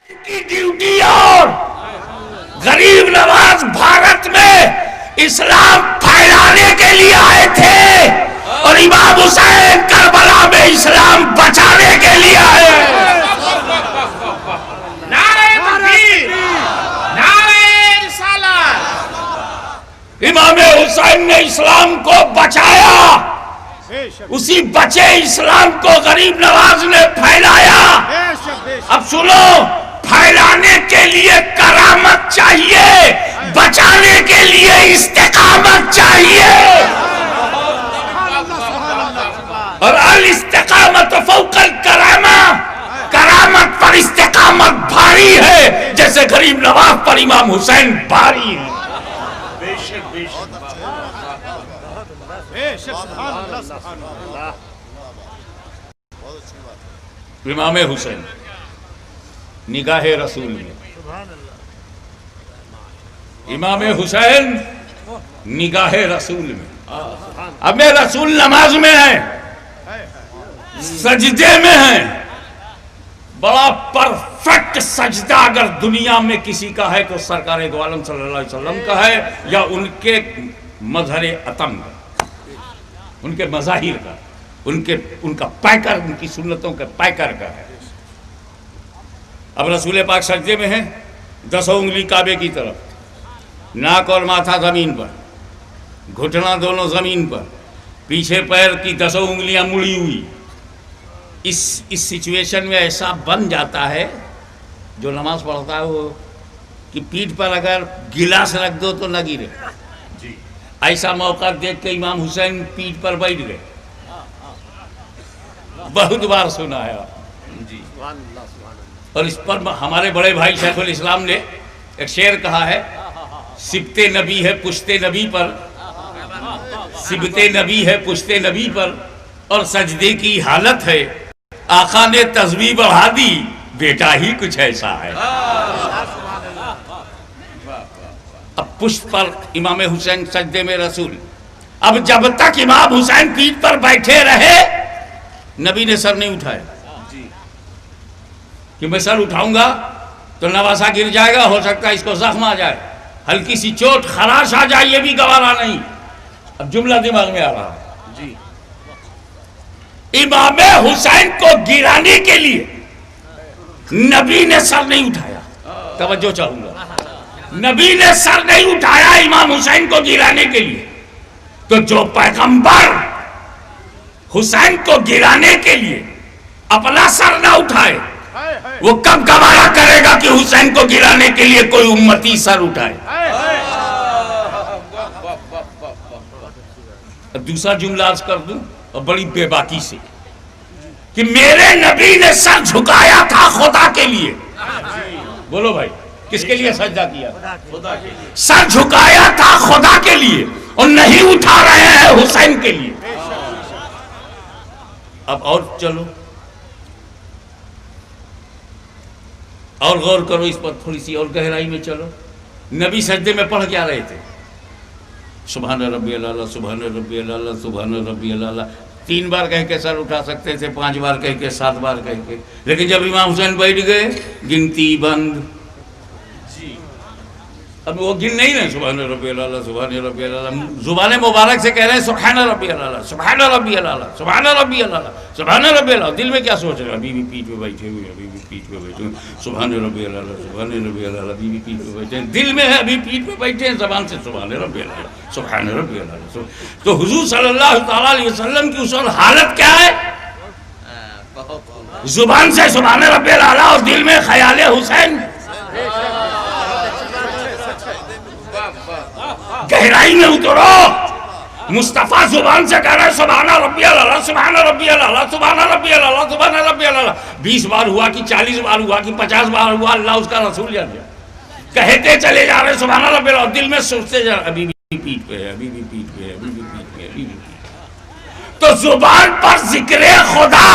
کی ڈیوٹی اور غریب نواز بھارت میں اسلام پھیلانے کے لیے آئے تھے اور امام حسین کربلا میں اسلام بچانے کے لیے آئے. نعرہ تکبیر، نعرہ رسالت. امام حسین نے اسلام کو بچایا، اسی بچے اسلام کو غریب نواز نے پھیلایا. اب سنو، پھیلانے کے لیے کرامت چاہیے، بچانے کے لیے استقامت چاہیے. اور الاستقامت فوق الکرامہ، کرامت پر استقامت بھاری ہے جیسے غریب نواز پر امام حسین بھاری ہے. امام حسین نگاہ رسول میں، امام حسین نگاہ رسول میں. اب میں رسول نماز میں ہیں، سجدے میں ہیں. بڑا پرفیکٹ سجدہ اگر دنیا میں کسی کا ہے تو سرکار دو عالم صلی اللہ علیہ وسلم کا ہے، یا ان کے مظہر اتم کا، ان کے مظاہر کا، ان کا پیکر، ان کی سنتوں کے پیکر کا ہے. اب رسول پاک سجدے میں ہیں، 10 انگلی کعبے کی طرف، ناک اور ماتھا زمین پر، گھٹنا دونوں زمین پر، پیچھے پیر کی 10 انگلیاں مڑی ہوئی. اس سچویشن میں ایسا بن جاتا ہے، جو نماز پڑھتا ہے وہ کہ پیٹھ پر اگر گلاس رکھ دو تو نہ گرے. ایسا موقع دیکھ کے امام حسین پیٹھ پر بیٹھ گئے. بہت بار سنا ہے جی. اور اس پر ہمارے بڑے بھائی شیخ الاسلام نے ایک شعر کہا ہے، سبت نبی ہے پشت نبی پر، سبت نبی ہے پشت نبی پر، اور سجدے کی حالت ہے، آقا نے تسبیح بڑھا دی، بیٹا ہی کچھ ایسا ہے. اب پشت پر امام حسین سجدے میں رسول. اب جب تک امام حسین پیٹھ پر بیٹھے رہے، نبی نے سر نہیں اٹھایا کہ میں سر اٹھاؤں گا تو نواسا گر جائے گا، ہو سکتا ہے اس کو زخم آ جائے، ہلکی سی چوٹ خراش آ جائے، یہ بھی گوارا نہیں. اب جملہ دماغ میں آ رہا ہے جی. امام حسین کو گرانے کے لیے نبی نے سر نہیں اٹھایا. توجہ چاہوں گا، نبی نے سر نہیں اٹھایا امام حسین کو گرانے کے لیے. تو جو پیغمبر حسین کو گرانے کے لیے اپنا سر نہ اٹھائے، وہ کب گوارا کرے گا کہ حسین کو گرانے کے لیے کوئی امتی سر اٹھائے. دوسرا جملہ عرض کر دوں اور بڑی بے باکی سے، کہ میرے نبی نے سر جھکایا تھا خدا کے لیے. بولو بھائی، کس کے لیے سجدہ کیا؟ سر جھکایا تھا خدا کے لیے، اور نہیں اٹھا رہے ہیں حسین کے لیے. اب اور چلو اور غور کرو اس پر، تھوڑی سی اور گہرائی میں چلو. نبی سجدے میں پڑھ کیا رہے تھے؟ سبحان ربی اللہ، سبحان ربی اللہ، سبحان ربی اللہ. 3 بار کہہ کے سر اٹھا سکتے تھے، 5 بار کہہ کے، 7 بار کہہ کے. لیکن جب امام حسین بیٹھ گئے، گنتی بند. اب وہ گن نہیں رہے، سبحان ربی اللہ، سبحان ربی اللہ. زبان مبارک سے کہہ رہے ہیں سبحان ربی اللہ، سبحان ربی اللہ، سبحان ربی اللہ، سبحان ربی اللہ. دل میں کیا سوچ رہے ہیں؟ ابھی بھی پیٹھ پہ بیٹھے ہوئے، ابھی بھی پیٹھ پہ بیٹھے ہوئے، سبحان ربی اللہ، سبحان ربی اللہ. ابھی بھی پیٹھ پہ بیٹھے ہیں، دل میں ہے ابھی پیٹھ پہ بیٹھے ہیں، زبان سے سبحان ربی اللہ، سبحان ربی اللہ. تو حضور صلی اللہ تعالیٰ علیہ وسلم کی اس وقت حالت کیا ہے؟ زبان سے سبحان ربی اللہ اور دل میں خیال حسین. گہرائی میں اترو. مصطفیٰ زبان سے کہہ رہے ہیں سبحان ربی اللہ، سبحان ربی اللہ، سبحان ربی اللہ، سبحان ربی اللہ. 20 بار ہوا کہ 40 بار ہوا کہ 50 بار ہوا، اللہ اس کا رسول جان گیا. کہتے چلے جا رہے ہیں سبحان ربی اللہ، دل میں سوچتے جا رہے ابھی بھی پیٹھ پہ ہے، ابھی بھی پیٹھ پہ ہے، ابھی بھی پیٹھ پہ ہے، ابھی بھی پیٹھ. تو زبان پر ذکر خدا،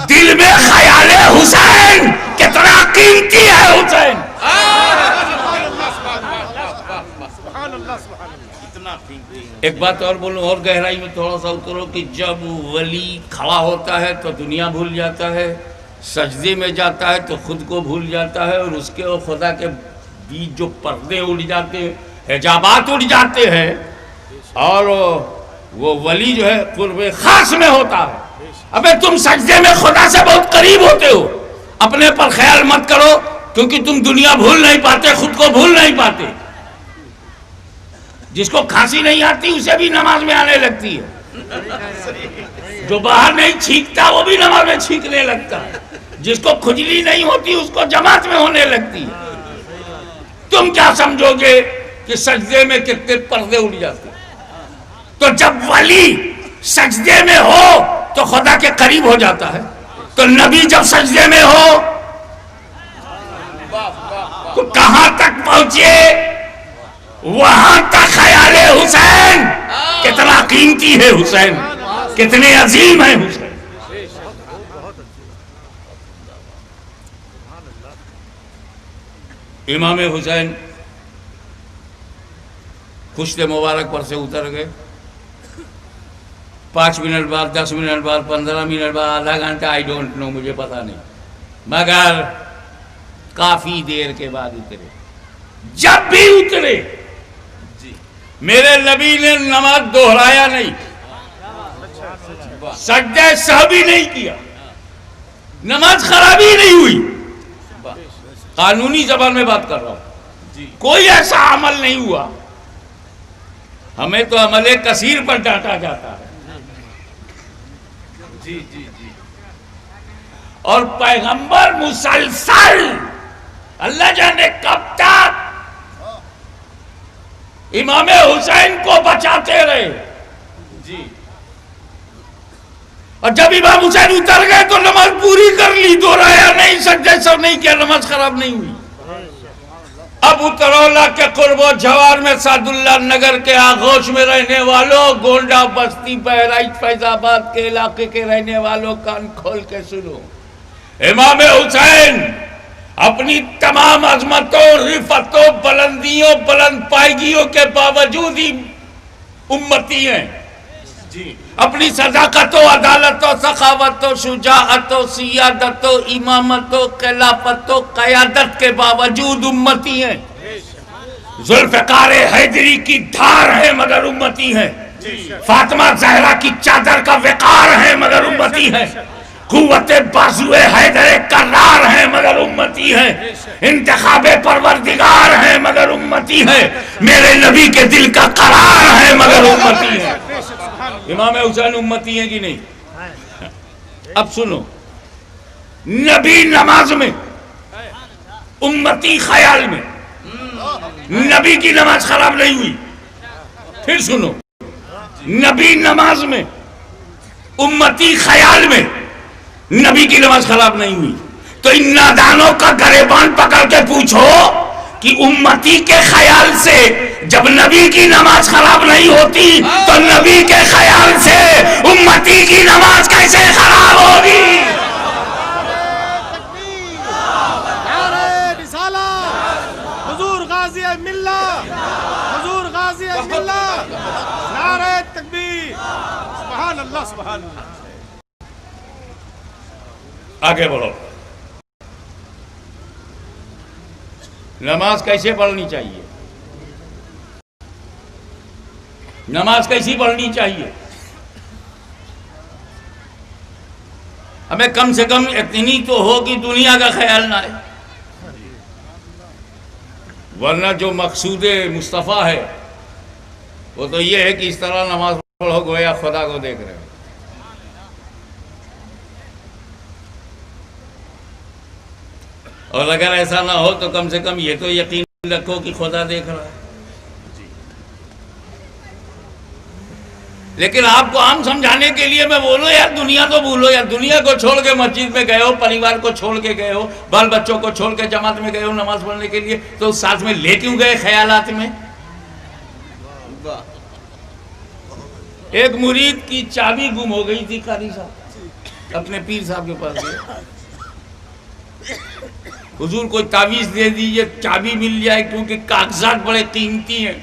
دل میں خیال حسین. کتنا قیمتی ہے حسین. ایک بات اور بولوں، اور گہرائی میں تھوڑا سا اترو، کہ جب ولی کھڑا ہوتا ہے تو دنیا بھول جاتا ہے، سجدے میں جاتا ہے تو خود کو بھول جاتا ہے، اور اس کے اور خدا کے بیچ جو پردے اڑ جاتے ہیں، حجابات اڑ جاتے ہیں، اور وہ ولی جو ہے قرب خاص میں ہوتا ہے۔ ابے تم سجدے میں خدا سے بہت قریب ہوتے ہو، اپنے پر خیال مت کرو، کیونکہ تم دنیا بھول نہیں پاتے، خود کو بھول نہیں پاتے۔ جس کو کھانسی نہیں آتی اسے بھی نماز میں آنے لگتی ہے، جو باہر نہیں چھینکتا وہ بھی نماز میں چھینکنے لگتا ہے، جس کو کھجلی نہیں ہوتی اس کو جماعت میں ہونے لگتی ہے۔ تم کیا سمجھو گے کہ سجدے میں کتنے پردے اڑ جاتے ہیں؟ تو جب ولی سجدے میں ہو تو خدا کے قریب ہو جاتا ہے، تو نبی جب سجدے میں ہو تو کہاں تک پہنچے؟ وہاں تک خیال حسین کتنا قیمتی ہے، حسین کتنے عظیم ہے حسین۔ امام حسین پشت مبارک پر سے اتر گئے، 5 منٹ بعد، 10 منٹ بعد، 15 منٹ بعد، آدھا گھنٹہ، آئی ڈونٹ نو، مجھے پتا نہیں، مگر کافی دیر کے بعد اترے۔ جب بھی اترے میرے نبی نے نماز دہرایا نہیں، سجدہ سہوی نہیں کیا، نماز خرابی نہیں ہوئی۔ قانونی زبان میں بات کر رہا ہوں، کوئی ایسا عمل نہیں ہوا۔ ہمیں تو عمل کثیر پر ڈانٹا جاتا ہے، اور پیغمبر مسلسل اللہ جانے کب تک امام حسین کو بچاتے رہے، اور جب امام حسین اتر گئے تو نماز پوری کر لی، دہرایا نہیں، سجدہ سہو نہیں کیا، نماز خراب نہیں ہوئی۔ اب اترولہ کے قرب و جوار میں سعد اللہ نگر کے آغوش میں رہنے والوں، گونڈا بستی بہرائچ فیض آباد کے علاقے کے رہنے والوں، کان کھول کے سنو، امام حسین اپنی تمام عظمتوں، رفتوں، بلندیوں، بلند پائیگیوں کے باوجود ہی امتی ہیں۔ اپنی صداقت و عدالت و سخاوت و شجاعت و سیادت و امامت و خلافت و قیادت کے باوجود امتی ہیں۔ ذوالفقار حیدری کی دھار ہے مگر امتی ہیں، فاطمہ زہرا کی چادر کا وقار ہے مگر امتی ہیں، قوت بازو حیدر کرار ہیں مگر امتی ہیں، انتخاب پروردگار ہیں مگر امتی ہیں، میرے نبی کے دل کا قرار ہے مگر امتی ہیں۔ امام حسین امتی ہیں کہ نہیں؟ اب سنو، نبی نماز میں، امتی خیال میں، نبی کی نماز خراب نہیں ہوئی۔ پھر سنو، نبی نماز میں، امتی خیال میں، نبی کی نماز خراب نہیں ہوئی۔ تو ان نادانوں کا گریبان پکڑ کے پوچھو کہ امتی کے خیال سے جب نبی کی نماز خراب نہیں ہوتی تو نبی کے خیال سے امتی کی نماز کیسے خراب ہوگی؟ نعرہ رسالت، حضور غازی ملت، حضور غازی ملت، نعرہ تکبیر، سبحان اللہ سبحان اللہ۔ آگے بڑھو، نماز کیسے پڑھنی چاہیے؟ نماز کیسی پڑھنی چاہیے؟ ہمیں کم سے کم اتنی تو ہو کہ دنیا کا خیال نہ آئے، ورنہ جو مقصود مصطفیٰ ہے وہ تو یہ ہے کہ اس طرح نماز پڑھو گویا خدا کو دیکھ رہے ہو۔ اور اگر ایسا نہ ہو تو کم سے کم یہ تو یقین رکھو کہ خدا دیکھ رہا ہے۔ لیکن آپ کو عام سمجھانے کے لیے میں بولوں یار دنیا تو بھولو، یار دنیا کو چھوڑ کے مسجد میں گئے ہو، پریوار کو چھوڑ کے گئے ہو، بال بچوں کو چھوڑ کے جماعت میں گئے ہو نماز پڑھنے کے لیے، تو ساتھ میں لے کیوں گئے خیالات میں؟ ایک مرید کی چابی گم ہو گئی تھی، قاری صاحب اپنے پیر صاحب کے پاس گئے، حضور کوئی تعویذ دے دیجئے چابی مل جائے کیونکہ کاغذات بڑے قیمتی ہیں۔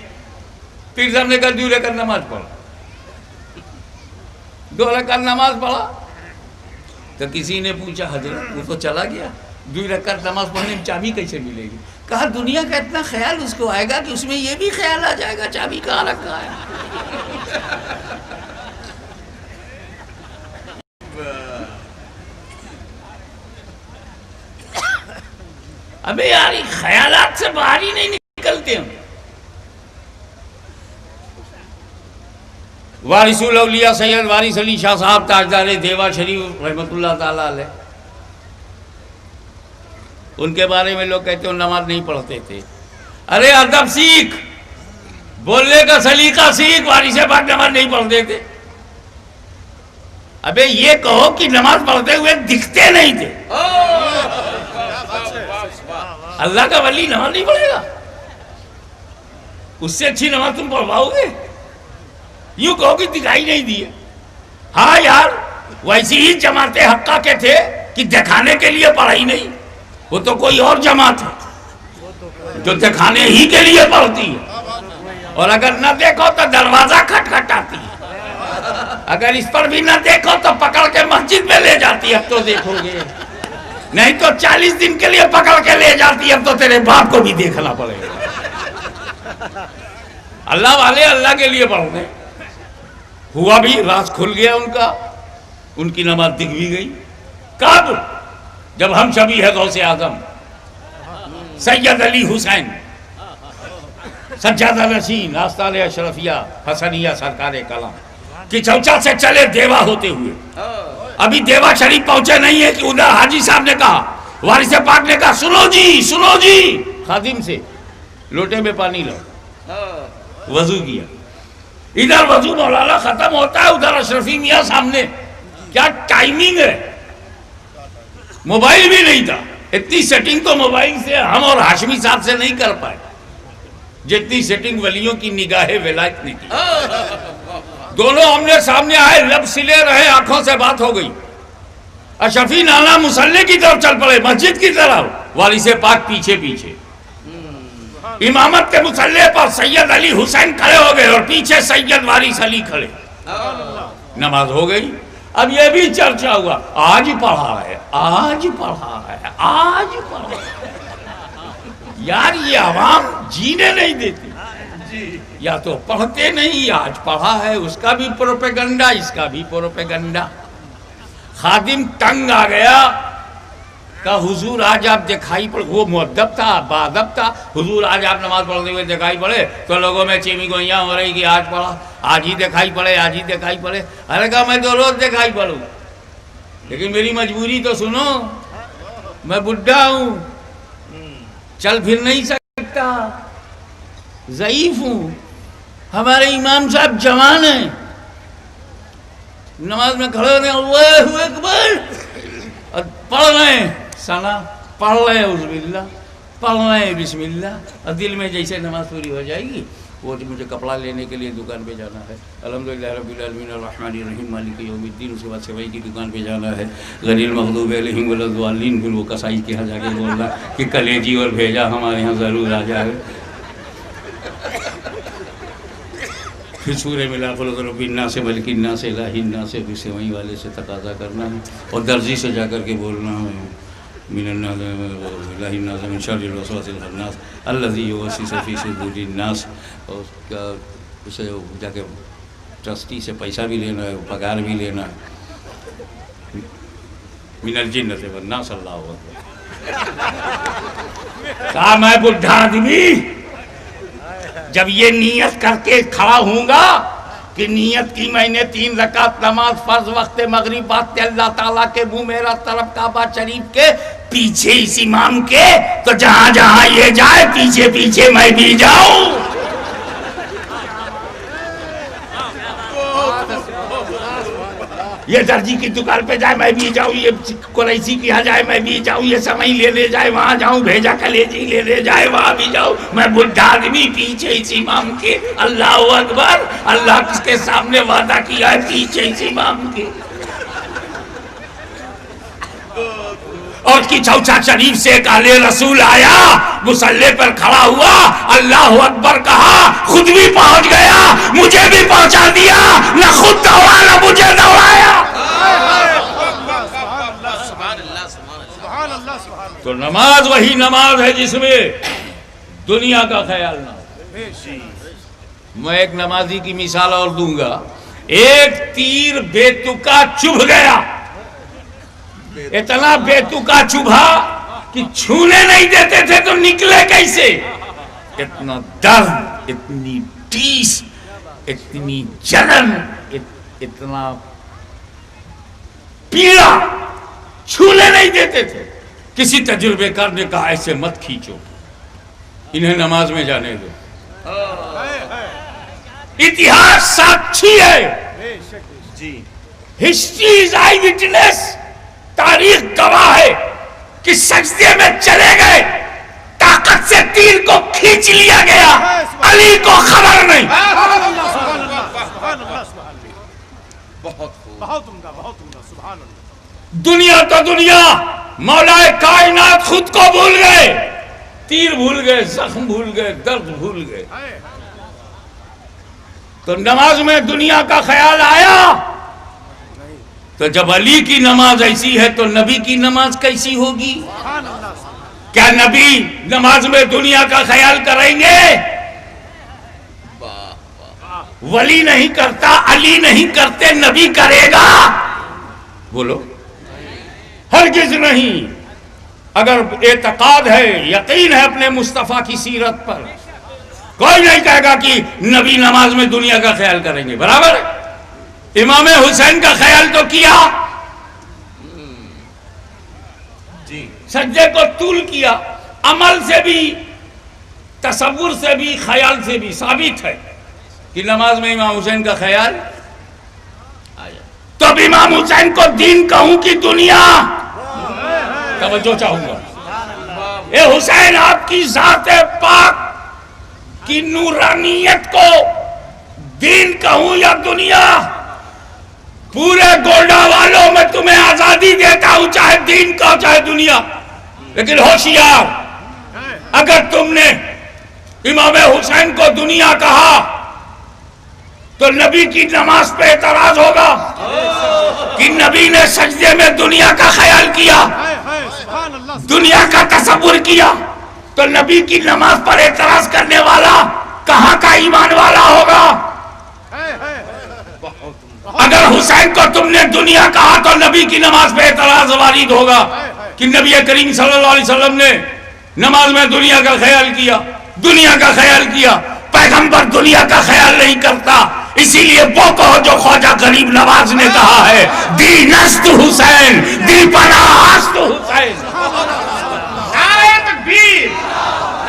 پیر صاحب نے کہا 2 رکعت نماز پڑھا، 2 رکعت نماز پڑھا، تو کسی نے پوچھا حضرت وہ تو چلا گیا، 2 رکعت نماز پڑھنے میں چابی کیسے ملے گی؟ کہا دنیا کا اتنا خیال اس کو آئے گا کہ اس میں یہ بھی خیال آ جائے گا چابی کہاں رکھا ہے۔ ابے یار خیالات سے باہر ہی نہیں نکلتے ہم۔ وارث الاولیاء سید وارث علی شاہ صاحب تاجدار دیوا شریف رحمۃ اللہ تعالیٰ علیہ، ان کے بارے میں لوگ کہتے ہیں نماز نہیں پڑھتے تھے۔ ارے ادب سیکھ، بولنے کا سلیقہ سیکھ، وارث پاک نماز نہیں پڑھتے تھے۔ ابے یہ کہو کہ نماز پڑھتے ہوئے دکھتے نہیں تھے۔ اللہ کا ولی نماز نہیں پڑھے گا؟ اس سے اچھی نماز تم پڑھواؤ گے؟ یوں کہو کہ دکھائی نہیں دی ہے۔ ہاں یار ویسی ہی جماعت حقہ کے تھے کہ دکھانے کے لیے پڑھائی نہیں، وہ تو کوئی اور جماعت ہے جو دکھانے ہی کے لیے پڑھتی ہے، اور اگر نہ دیکھو تو دروازہ کھٹکھٹاتی ہے، اگر اس پر بھی نہ دیکھو تو پکڑ کے مسجد میں لے جاتی ہے۔ اب تو دیکھو گے، نہیں تو 40 دن کے لیے پکڑ کے لے جاتی ہے، اب تو تیرے باپ کو بھی دیکھنا پڑے گا۔ اللہ والے اللہ کے لیے پڑھتے ہوا بھی راز کھل گیا ان کا، ان کی نماز دکھ بھی گئی۔ کب؟ جب ہم شبیہ ہے غوث اعظم سید علی حسین سجادہ نشین آستان اشرفیہ حسنیہ سرکار کلام کی چوچا سے چلے دیوا ہوتے ہوئے، ابھی دیوا شریف پہنچے نہیں ہے کہ ادھر حاجی صاحب نے کہا، وارث پاک نے کہا سنو جی سنو جی، خادم سے لوٹے میں پانی لاؤ، وضو کیا، ادھر وضو مولانا ختم ہوتا ہے، ادھر اشرفی میاں سامنے، کیا ٹائمنگ ہے، موبائل بھی نہیں تھا، اتنی سیٹنگ تو موبائل سے ہم اور ہاشمی صاحب سے نہیں کر پائے جتنی سیٹنگ ولیوں کی نگاہ ولایت نے کی۔ دونوں ہم نے سامنے آئے، لب سلے رہے، آنکھوں سے بات ہو گئی، اشرفی نانا مصلی کی طرف چل پڑے، مسجد کی طرف، وارث پاک پیچھے پیچھے، امامت کے مصلی پر سید علی حسین کھڑے ہو گئے اور پیچھے سید وارث علی کھڑے، نماز ہو گئی۔ اب یہ بھی چرچا ہوا، آج پڑھا ہے، آج پڑھا ہے، آج پڑھا ہے۔ یار یہ عوام جینے نہیں دیتی، یا تو پڑھتے نہیں، آج پڑھا ہے، اس کا بھی پروپیگنڈا، اس کا بھی پروپیگنڈا۔ خادم تنگ آ گیا، کہا حضور آج آپ دکھائی پڑے، وہ مؤدب تھا، باادب تھا، حضور آج آپ نماز پڑھتے ہوئے دکھائی پڑے، تو لوگوں میں چیمی گوئیاں ہو رہی کہ آج پڑھا، آج ہی دکھائی پڑے، آج ہی دکھائی پڑے۔ ارے کہا میں تو روز دکھائی پڑوں، لیکن میری مجبوری تو سنو، میں بڈھا ہوں، چل پھر نہیں سکتا، ضعیف ہوں، ہمارے امام صاحب جوان ہیں، نماز میں کھڑے ہونے اللہ اکبر اور پڑھ رہے ہیں، سنا پڑھ رہے ہیں اعوذ باللہ، پڑھ رہے ہیں بسم اللہ، اور دل میں جیسے نماز پوری ہو جائے گی، وہ مجھے کپڑا لینے کے لیے دکان پہ جانا ہے، الحمدللہ رب العالمین الرحمن الرحیم مالک یوم الدین، اس کے بعد سوائی کی دکان پہ جانا ہے، غیر المغضوب علیہم ولا الضالین، پھر وہ کسائی کے یہاں جا کے بولنا کہ کلیجی اور بھیجا ہمارے یہاں ضرور آ جائے، پھر سورہ ملا قل رب الناس ملک الناس الہ الناس، پھر سوئی والے سے تقاضا کرنا ہے، اور درزی سے جا کر کے بولنا ہے من الناس الہ الناس من شر الوسواس الخناس الذی یوسوس فی صدور الناس، اور اس کا اسے جا کے ٹرسٹی سے پیسہ بھی لینا ہے، پگار بھی لینا ہے، من الجنۃ والناس اللہ اکبر۔ کہا میں بڈھا آدمی جب یہ نیت کر کے کھڑا ہوں گا کہ نیت کی میں نے 3 رکعت نماز فرض وقت مغرب بعد اللہ تعالیٰ کے منہ میرا طرف کعبہ شریف کے پیچھے اس امام کے، تو جہاں جہاں یہ جائے پیچھے پیچھے میں بھی جاؤں۔ یہ درجی کی دکان پہ جائے میں بھی جاؤں، یہ قریشی کی یہاں جائے میں بھی جاؤں، یہ سمئی لے لے جائے وہاں جاؤں، بھیجا کلیجی لے لے جائے وہاں بھی جاؤں، میں بڈھا آدمی پیچھے اس امام کے، اللہ اکبر، اللہ کس کے سامنے وعدہ کیا ہے پیچھے اس امام کے۔ اور کی چوچا شریف سے ایک اہل رسول آیا، مصلی پر کھڑا ہوا، اللہ اکبر کہا، خود بھی پہنچ گیا، مجھے بھی پہنچا دیا، نہ خود دوڑا نہ مجھے دوڑایا۔ سبحان اللہ سبحان اللہ. تو نماز وہی نماز ہے جس میں دنیا کا خیال نہ ہو. میں ایک نمازی کی مثال اور دوں گا. ایک تیر بیتکا چبھ گیا, اتنا بیتکا چبھا کہ چھونے نہیں دیتے تھے تو نکلے کیسے. اتنا درد, اتنی ٹیس, اتنی جلن, اتنا پیڑا, چھونے نہیں دیتے تھے. کسی تجربے کار نے کہا ایسے مت کھینچو, انہیں نماز میں جانے دو. اتہاس ساکھی ہے, ہسٹری از آئی وٹنس, تاریخ گواہ ہے کہ سجدے میں چلے گئے, طاقت سے تیر کو کھینچ لیا گیا, علی کو خبر نہیں. سبحان اللہ سبحان اللہ سبحان اللہ سبحان اللہ. بہت عمدہ بہت عمدہ. سبحان اللہ. دنیا تو دنیا, مولا کائنات خود کو بھول گئے, تیر بھول گئے, زخم بھول گئے, درد بھول گئے. تو نماز میں دنیا کا خیال آیا. تو جب علی کی نماز ایسی ہے تو نبی کی نماز کیسی ہوگی؟ سبحان اللہ. کیا نبی نماز میں دنیا کا خیال کریں گے؟ ولی نہیں کرتا, علی نہیں کرتے, نبی کرے گا؟ بولو ہرگز نہیں. اگر اعتقاد ہے, یقین ہے اپنے مصطفیٰ کی سیرت پر, کوئی نہیں کہے گا کہ نبی نماز میں دنیا کا خیال کریں گے. برابر. امام حسین کا خیال تو کیا, سجدے کو طول کیا. عمل سے بھی, تصور سے بھی, خیال سے بھی ثابت ہے کہ نماز میں امام حسین کا خیال آیا. تو اب امام حسین کو دین کہوں کہ دنیا؟ توجہ چاہوں گا. اے حسین, آپ کی ذات پاک کی نورانیت کو دین کہوں یا دنیا؟ پورے گولڈا والوں میں تمہیں آزادی دیتا ہوں, چاہے دین کہو چاہے دنیا. لیکن ہوشیار, اگر تم نے امام حسین کو دنیا کہا تو نبی کی نماز پہ اعتراض ہوگا کہ نبی نے سجدے میں دنیا کا خیال کیا, سبحان اللہ. دنیا کا تصور کیا. تو نبی کی نماز پر اعتراض کرنے والا کہاں کا ایمان والا ہوگا؟ اگر حسین کو تم نے دنیا کہا تو نبی کی نماز پہ اعتراض وارد ہوگا کہ نبی کریم صلی اللہ علیہ وسلم نے نماز میں دنیا کا خیال کیا, دنیا کا خیال کیا. پیغمبر دنیا کا خیال نہیں کرتا, اسی لیے وہ کہو جو خواجہ غریب نواز نے کہا ہے, دینست حسین, دی پناہست حسین. نعرہ تکبیر,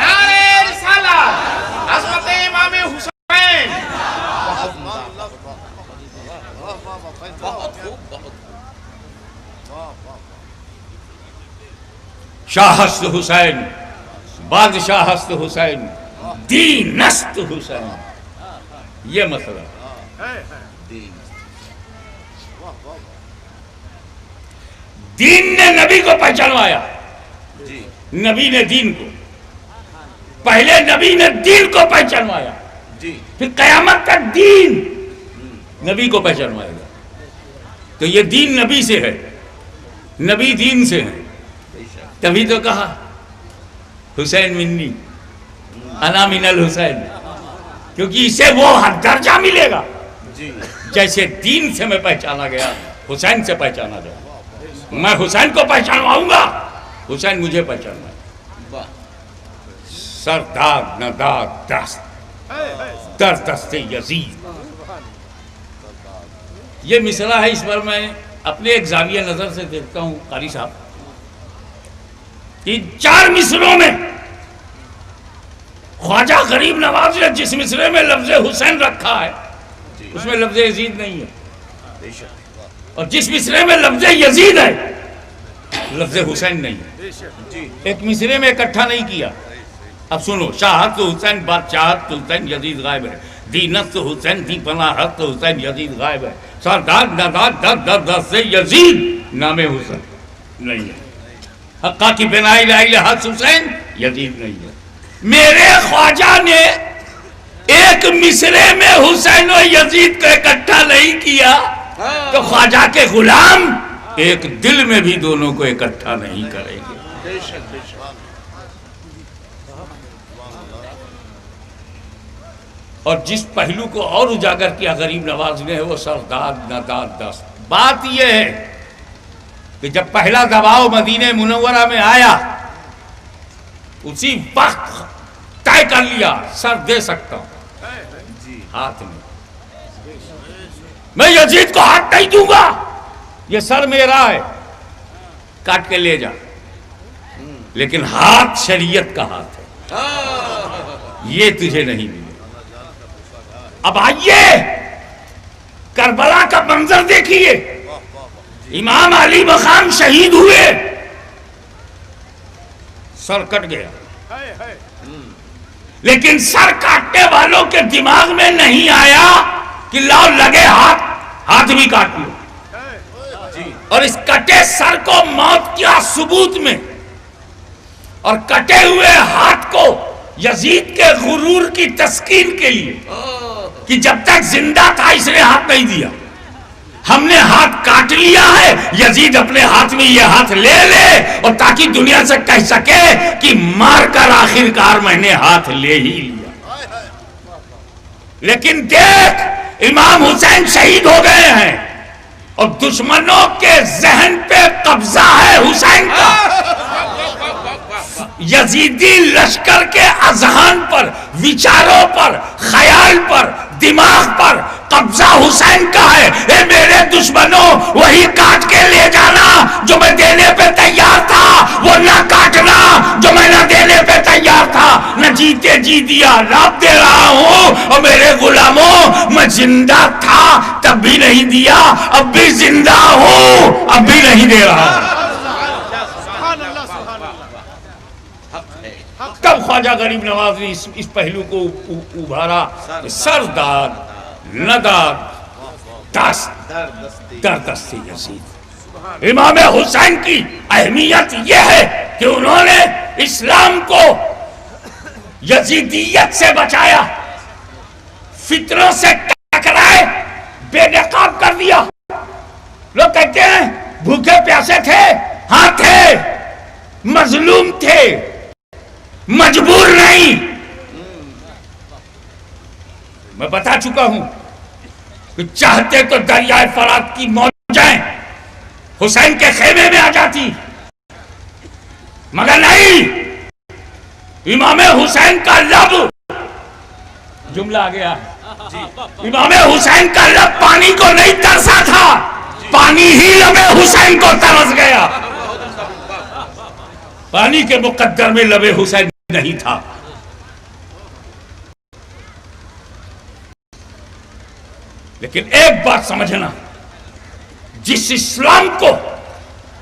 نعرہ رسالت, عظمت امام حسین. شاہ ہست حسین, بادشاہ ہست حسین, دینست حسین. یہ مسئلہ. دین نے نبی کو پہچانوایا, نبی نے دین کو, پہلے نبی نے دین کو پہچانوایا, پھر قیامت تک دین نبی کو پہچانوائے گا. تو یہ دین نبی سے ہے, نبی دین سے ہے. تبھی تو کہا حسین منی انا من الحسین, کیونکہ اسے وہ درجہ ملے گا جیسے دین سے میں پہچانا گیا, حسین سے پہچانا گیا. میں حسین کو پہچانواؤں گا, حسین مجھے پہچانوائے. سر داغ نہ داغ دست, در دست یزید. یہ مصرع ہے, اس پر میں اپنے ایک زاویہ نظر سے دیکھتا ہوں قاری صاحب. ان 4 مصروں میں خواجہ غریب نواز نے جس مصرے میں لفظ حسین رکھا ہے اس میں لفظ یزید نہیں ہے, اور جس مصرے میں لفظ یزید ہے لفظ حسین نہیں ہے. ایک مصرے میں اکٹھا نہیں کیا. اب سنو, شاہت حسین, بادشاہت حسین, یزید غائب ہے. دینست حسین, دی پناہت حسین, یزید غائب ہے. سردار نداد در سے یزید نام حسین نہیں ہے. حقا کی بنائی الہ حسین, یزید نہیں ہے. میرے خواجہ نے ایک مصرے میں حسین و یزید کو اکٹھا نہیں کیا تو خواجہ کے غلام ایک دل میں بھی دونوں کو اکٹھا نہیں کریں گے. بے شک بے شک. اور جس پہلو کو اور اجاگر کیا غریب نواز نے وہ سرداد نداد دست. بات یہ ہے کہ جب پہلا دباؤ مدینہ منورہ میں آیا اسی وقت طے کر لیا سر دے سکتا ہوں ہاتھ میں. میں یزید کو ہاتھ نہیں دوں گا، یہ سر میرا ہے، کاٹ کے لے جا، لیکن ہاتھ شریعت کا ہاتھ ہے، یہ تجھے نہیں ملے. اب آئیے کربلا کا منظر دیکھیے. امام علی مقام شہید ہوئے، سر کٹ گیا، لیکن سر کاٹنے والوں کے دماغ میں نہیں آیا کہ لاؤ لگے ہاتھ بھی کاٹ لو. اور اس کٹے سر کو موت کیا ثبوت میں اور کٹے ہوئے ہاتھ کو یزید کے غرور کی تسکین کے لیے کہ جب تک زندہ تھا اس نے ہاتھ نہیں دیا، ہم نے ہاتھ کاٹ لیا ہے، یزید اپنے ہاتھ میں یہ ہاتھ لے لے اور تاکہ دنیا سے کہہ سکے کہ مار کر آخر کار میں نے ہاتھ لے ہی لیا. لیکن دیکھ امام حسین شہید ہو گئے ہیں اور دشمنوں کے ذہن پہ قبضہ ہے حسین کا. یزیدی لشکر کے اذہان پر، وچاروں پر، خیال پر، دماغ پر قبضہ حسین کا ہے. اے میرے دشمنوں، وہی کاٹ کے لے جانا جو میں دینے پہ تیار تھا، وہ نہ کاٹنا جو میں نہ دینے پہ تیار تھا. نہ جیتے جی دیا، رات دے رہا ہوں. اور میرے غلاموں، میں زندہ تھا تب بھی نہیں دیا، اب بھی زندہ ہوں اب بھی نہیں دے رہا. تب خواجہ غریب نواز نے اس پہلو کو ابھارا. سرداد نداد دست دردستی یزید. امام حسین کی اہمیت یہ ہے کہ انہوں نے اسلام کو یزیدیت سے بچایا، فتنوں سے ٹکرائے، بے نقاب کر دیا. لوگ کہتے ہیں بھوکے پیاسے تھے، ہاں تھے، مظلوم تھے، مجبور نہیں. میں بتا چکا ہوں کہ چاہتے تو دریائے فرات کی موجیں حسین کے خیمے میں آ جاتی، مگر نہیں. امام حسین کا لب، جملہ آ گیا، امام حسین کا لب پانی کو نہیں ترسا تھا، پانی ہی لب حسین کو ترس گیا. پانی کے مقدر میں لب حسین نہیں تھا. لیکن ایک بات سمجھنا، جس اسلام کو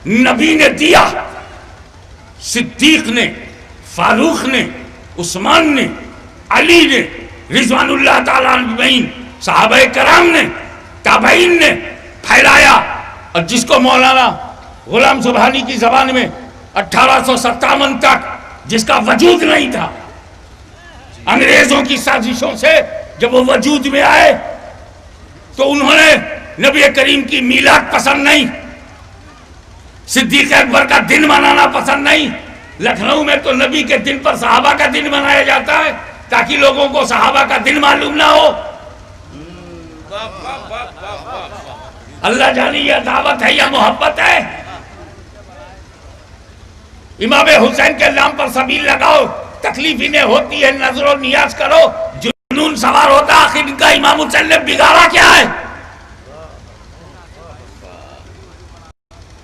نبی نے دیا، صدیق نے، فاروق نے، عثمان نے، علی نے، رضوان اللہ تعالیٰ اجمعین، صحابہ کرام نے، تابعین نے پھیلایا، اور جس کو مولانا غلام سبحانی کی زبان میں 1857 تک جس کا وجود نہیں تھا، انگریزوں کی سازشوں سے جب وہ وجود میں آئے تو انہوں نے نبی کریم کی میلاد پسند نہیں، صدیق اکبر کا دن منانا پسند نہیں. لکھنؤ میں تو نبی کے دن پر صحابہ کا دن منایا جاتا ہے تاکہ لوگوں کو صحابہ کا دن معلوم نہ ہو. اللہ جانی یہ دعوت ہے یا محبت ہے؟ امام حسین کے نام پر سبیل لگاؤ، تکلیف انہیں ہوتی ہے، نظر و نیاز کرو، جنون سوار ہوتا. آخر ان کا امام حسین نے بگاڑا کیا ہے؟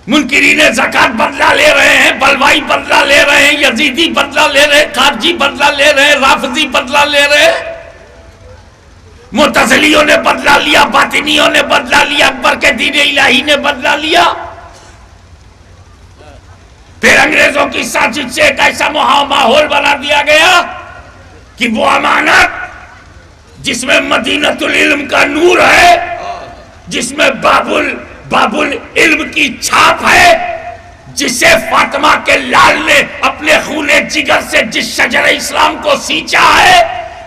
منکرین زکات بدلہ لے رہے ہیں، بلوائی بدلہ لے رہے ہیں، یزیدی بدلہ لے رہے ہیں، خارجی بدلہ لے رہے ہیں، رافضی بدلہ لے رہے ہیں، معتزلیوں نے بدلہ لیا، باطنیوں نے بدلہ لیا، اکبر کے دین الہی نے بدلہ لیا. پھر انگریزوں کی سازش سے ایک ایسا ماحول بنا دیا گیا کہ وہ امانت جس میں مدینۃ العلم کا نور ہے، جس میں باب العلم کی چھاپ ہے، جسے فاطمہ کے لال نے اپنے خون جگر سے جس شجر اسلام کو سینچا ہے،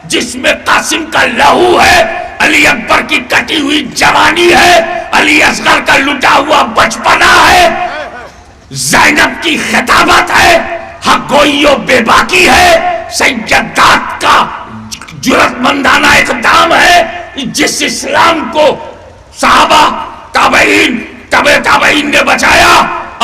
جس میں قاسم کا لہو ہے، علی اکبر کی کٹی ہوئی جوانی ہے، علی اصغر کا لٹا ہوا بچپنا ہے، زینب کی خطابت ہے، حق گوئی و بے باکی ہے، سیدات کا جرأت مندانہ اقدام ہے، جس اسلام کو صحابہ تابعین تبع تابعین نے بچایا،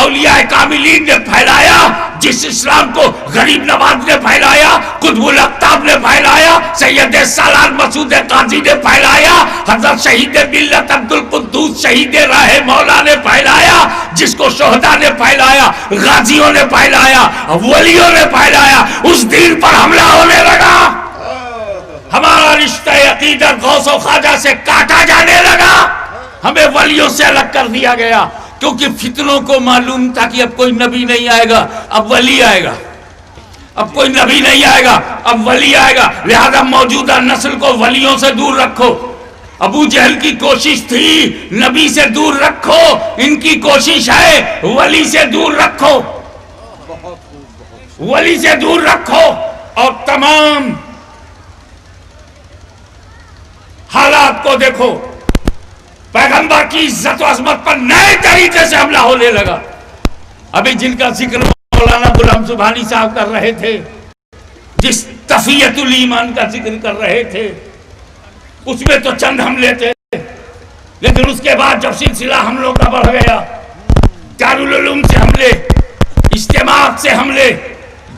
اولیاء کاملین نے پھیلایا، جس اسلام کو غریب نواز نے پھیلایا، قطب الاقطاب نے پھیلایا، سید سالار مسعود قاضی نے پھیلایا، حضرت شہید ملت عبدالقدوس شہید راہ مولا نے پھیلایا، جس کو شہداء نے پھیلایا، غازیوں نے پھیلایا، ولیوں نے پھیلایا، اس دین پر حملہ ہونے لگا، ہمارا رشتہ عقیدت غوث و خواجہ سے کاٹا جانے لگا، ہمیں ولیوں سے الگ کر دیا گیا، کیونکہ فتنوں کو معلوم تھا کہ اب کوئی نبی نہیں آئے گا، اب ولی آئے گا، اب کوئی نبی نہیں آئے گا، اب ولی آئے گا، لہذا موجودہ نسل کو ولیوں سے دور رکھو۔ ابو جہل کی کوشش تھی نبی سے دور رکھو، ان کی کوشش ہے ولی سے دور رکھو، ولی سے دور رکھو، اور تمام حالات کو دیکھو، پیغمبر کی عزت و عظمت پر نئے طریقے سے حملہ ہونے لگا۔ ابھی جن کا ذکر مولانا غلام سبحانی صاحب کر رہے تھے، جس تفیت الایمان کا ذکر کر رہے تھے، اس میں تو چند حملے تھے، لیکن اس کے بعد جب سلسلہ حملوں کا بڑھ گیا، دارالعلوم سے حملے، اجتماعات سے حملے،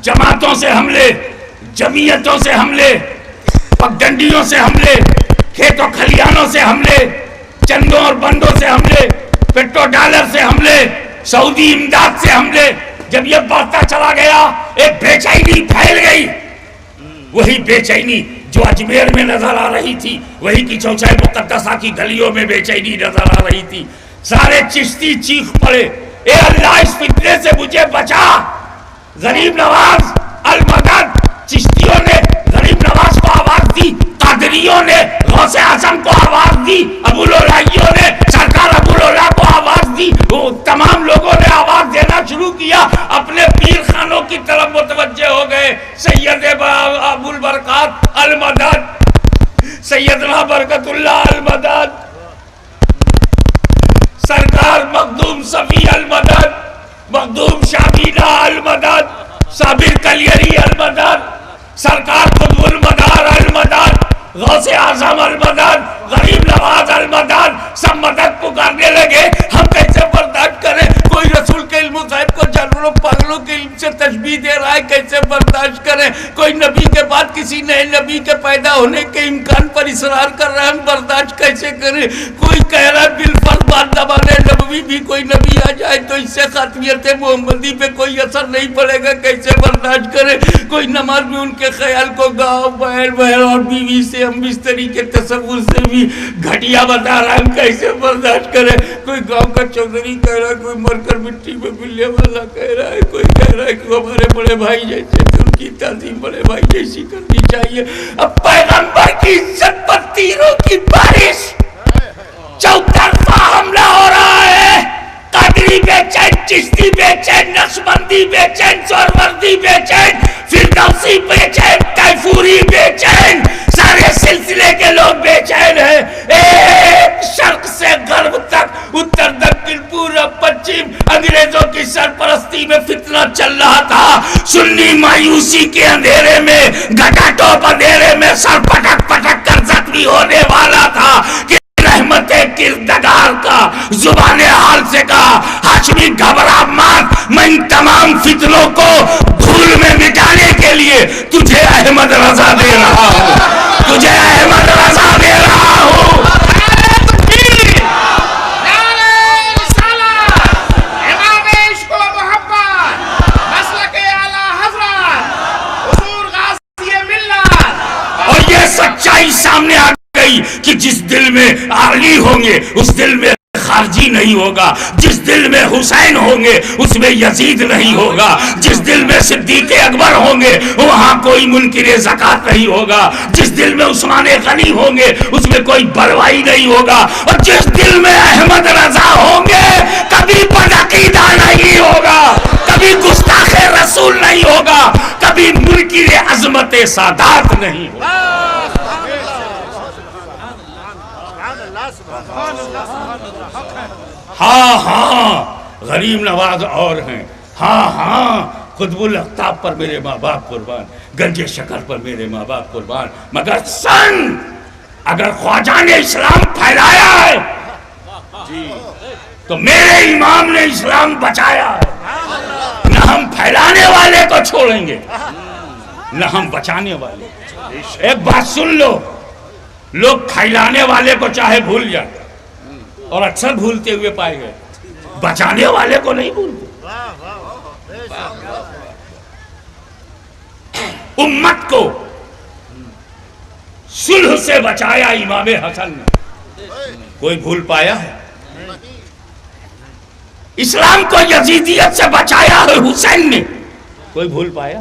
جماعتوں سے حملے، جمعیتوں سے حملے، پگڈنڈیوں سے حملے، کھیت و کھلیانوں سے حملے، چندوں اور بندوں سے حملے، پیٹرو ڈالر سے حملے، سعودی امداد سے حملے، جب یہ بڑھتا چلا گیا ایک بے چینی پھیل گئی، وہی بے چینی جو اجمیر میں نظر آ رہی تھی، وہی کی چوچائے مقدسہ کی گلیوں میں بے چینی نظر آ رہی تھی، سارے چشتی چیخ پڑے، اے اللہ اس فتنے سے مجھے بچا، غریب نواز المدد، چشتیوں نے غریب نواز کو آواز دی، قادریوں نے غوث اعظم کو آواز دی، ابو العلائیوں نے سرکار ابو العلا کو آواز دی، وہ تمام لوگوں نے آواز دینا شروع کیا، اپنے پیر خانوں کی طرف متوجہ ہو گئے، سید ابو البرکات المدد، سیدنا برکت اللہ المدد، سرکار مخدوم صفی المدد، مخدوم شابینہ المدد، صابر کلیری المدد، سرکار قطب المدار المدد، غوث اعظم المدد، غریب نواز المدد، سب مدد پکارنے لگے۔ ہم کیسے برداشت کریں؟ کوئی رسول کے علم غیب کو جانوروں پاگلوں کے علم سے تشبیہ دے رہا ہے، کیسے برداشت کریں؟ کوئی نبی کے بعد کسی نئے نبی کے پیدا ہونے کے امکان پر اصرار کر رہا ہے، ہم برداشت کیسے کریں؟ کوئی کہہ رہا ہے بالفرض بعد زمان نبوی بھی کوئی نبی آ جائے تو اس سے خاتمیت محمدی پہ کوئی اثر نہیں پڑے گا، کیسے برداشت کریں؟ کوئی نماز میں ان کے خیال کو گاؤں بہر اور بیوی سے ہم بستری کے تصور سے بھی گھٹیا بتا رہا ہے، ہم کیسے برداشت کریں؟ کوئی گاؤں کا چودھری کہہ رہا ہے، کوئی مر کر مٹی میں ملنے والا کہہ رہا ہے، کوئی کہہ رہا ہے کہ ہمارے بڑے بھائی جیسے ان کی تعظیم بڑے بھائی جیسی کرنی چاہیے۔ اب پیغمبر کی عزت پر تیروں کی بارش، چوطرفہ حملہ ہو رہا ہے، قادری بے چین، چشتی بے چین، نقشبندی بے چین، سہروردی بے چین، فردوسی بے چین، تیفوری بے چین، سارے سلسلے کے لوگ بے چین ہیں، ایک شرق سے غرب تک، اتر دکن پورب پچھم، انگریزوں کی سرپرستی میں فتنہ چل رہا تھا، سنی مایوسی کے اندھیرے میں، گھٹا ٹوپ اندھیرے میں سر پٹک پٹک کر زخمی ہونے والا تھا کہ رحمت کردگار کا زبان حال سے کہا، ہاشمی گھبرا مات، میں ان تمام فتنوں کو دھول میں مٹانے کے لیے تجھے احمد رضا دے رہا ہوں، تجھے احمد رضا دے رہا ہوں۔ اور یہ سچائی سامنے آ گئی کہ جس دل میں علی ہوں گے اس دل میں خارجی نہیں ہوگا، جس دل میں حسین ہوں گے اس میں یزید نہیں ہوگا، جس دل میں صدیق اکبر ہوں گے وہاں کوئی منکر زکات نہیں ہوگا، جس دل میں عثمان غنی ہوں گے اس میں کوئی بلوائی نہیں ہوگا، اور جس دل میں احمد رضا ہوں گے کبھی بدعقیدہ نہیں ہوگا، کبھی گستاخ رسول نہیں ہوگا، کبھی منکر عظمت سادات نہیں ہوگا۔ سبحان اللہ، سبحان اللہ، ہاں ہاں غریب نواز اور ہیں، ہاں ہاں قطب الاقطاب پر میرے ماں باپ قربان، گنج شکر پر میرے ماں باپ قربان، مگر سن اگر خواجہ نے اسلام پھیلایا ہے تو میرے امام نے اسلام بچایا ہے، نہ ہم پھیلانے والے کو چھوڑیں گے نہ ہم بچانے والے۔ ایک بات سن لو، لوگ پھیلانے والے کو چاہے بھول جائیں اور اکثر بھولتے ہوئے پائے گئے، بچانے والے کو نہیں بھولتے۔ امت کو صلح سے بچایا امام حسن نے، کوئی بھول پایا ہے؟ اسلام کو یزیدیت سے بچایا ہے حسین نے، کوئی بھول پایا؟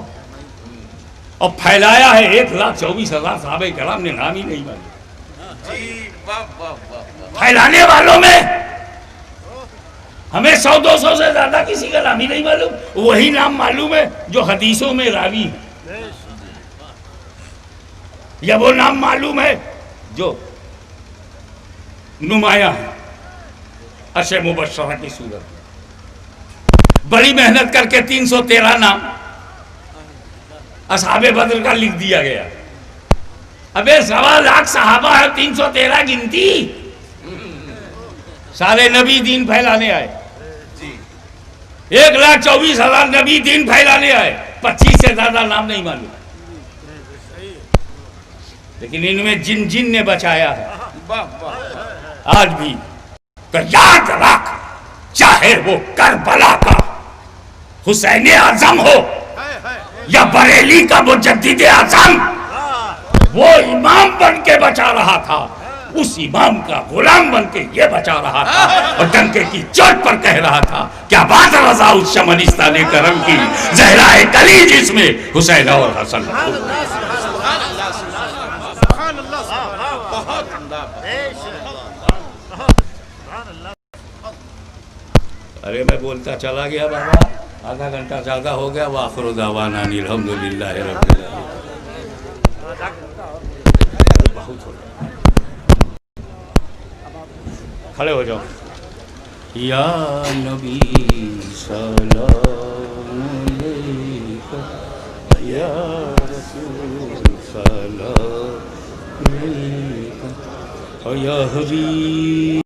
اور پھیلایا ہے 1,24,000 صحابہ کرام نے، نام ہی نہیں مانا۔ پھیلانے والوں میں ہمیں 100-200 سے زیادہ کسی کا نام ہی نہیں معلوم، وہی نام معلوم ہے جو حدیثوں میں راوی ہے، یا وہ نام معلوم ہے جو نمایاں ہے عشر مبشرہ کی صورت۔ بڑی محنت کر کے 313 نام اصحاب بدر کا لکھ دیا گیا۔ ابے 1.25 لاکھ صحابہ ہے، 313 گنتی؟ سارے نبی دین پھیلانے آئے، 1,24,000 نبی دین پھیلانے آئے، 25 سے زیادہ نام نہیں معلوم، لیکن ان میں جن جن نے بچایا ہے آج بھی۔ تو یاد رکھ، چاہے وہ کربلا کا حسین اعظم ہو یا بریلی کا مجدد اعظم، وہ امام بن کے بچا رہا تھا، اس امام کا غلام بن کے یہ بچا رہا تھا، اور ڈنکے کی چوٹ پر کہہ رہا تھا کیا بات رضا اس شمنستان کرم کی، زہرائے کلی جس میں حسین اور حسن۔ ارے میں بولتا چلا گیا بابا، آدھا گھنٹہ زیادہ ہو گیا۔ وآخر دعوانا ان الحمدللہ رب العالمین۔ بہت ہو گیا، کھڑے ہو جاؤ۔ یا نبی سلام علیکہ، یا رسول سلام علیکہ، یا حبیب